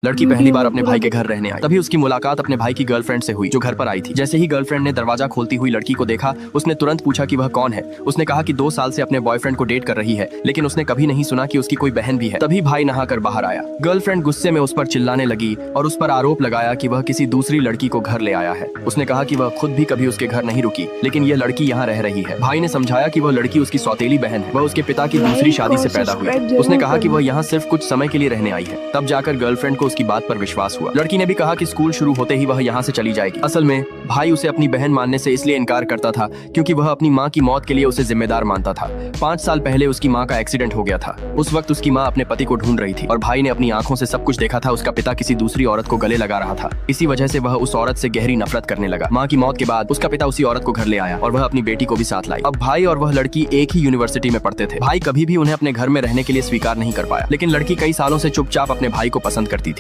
लड़की पहली बार अपने भाई के घर रहने आई। तभी उसकी मुलाकात अपने भाई की गर्लफ्रेंड से हुई जो घर पर आई थी। जैसे ही गर्लफ्रेंड ने दरवाजा खोलती हुई लड़की को देखा, उसने तुरंत पूछा कि वह कौन है। उसने कहा कि 2 साल से अपने बॉयफ्रेंड को डेट कर रही है, लेकिन उसने कभी नहीं सुना कि उसकी कोई बहन भी है। तभी भाई नहाकर बाहर आया। गर्लफ्रेंड गुस्से में उस पर चिल्लाने लगी और उस पर आरोप लगाया कि वह किसी दूसरी लड़की को घर ले आया है। उसने कहा कि वह खुद भी कभी उसके घर नहीं रुकी, लेकिन यह लड़की यहाँ रह रही है। भाई ने समझाया कि वह लड़की उसकी सौतेली बहन है, वह उसके पिता की दूसरी शादी से पैदा हुई थी। उसने कहा कि वह यहाँ सिर्फ कुछ समय के लिए रहने आई है। तब जाकर गर्लफ्रेंड को उसकी बात पर विश्वास हुआ। लड़की ने भी कहा कि स्कूल शुरू होते ही वह यहाँ से चली जाएगी। असल में भाई उसे अपनी बहन मानने से इसलिए इनकार करता था क्योंकि वह अपनी माँ की मौत के लिए उसे जिम्मेदार मानता था। 5 साल पहले उसकी माँ का एक्सीडेंट हो गया था। उस वक्त उसकी माँ अपने पति को ढूंढ रही थी और भाई ने अपनी आंखों से सब कुछ देखा था। उसका पिता किसी दूसरी औरत को गले लगा रहा था। इसी वजह से वह उस औरत से गहरी नफरत करने लगा। माँ की मौत के बाद उसका पिता उसी औरत को घर ले आया और वह अपनी बेटी को भी साथ लाई। अब भाई और वह लड़की एक ही यूनिवर्सिटी में पढ़ते थे। भाई कभी भी उन्हें अपने घर में रहने के लिए स्वीकार नहीं कर पाया, लेकिन लड़की कई सालों से चुपचाप अपने भाई को पसंद करती थी।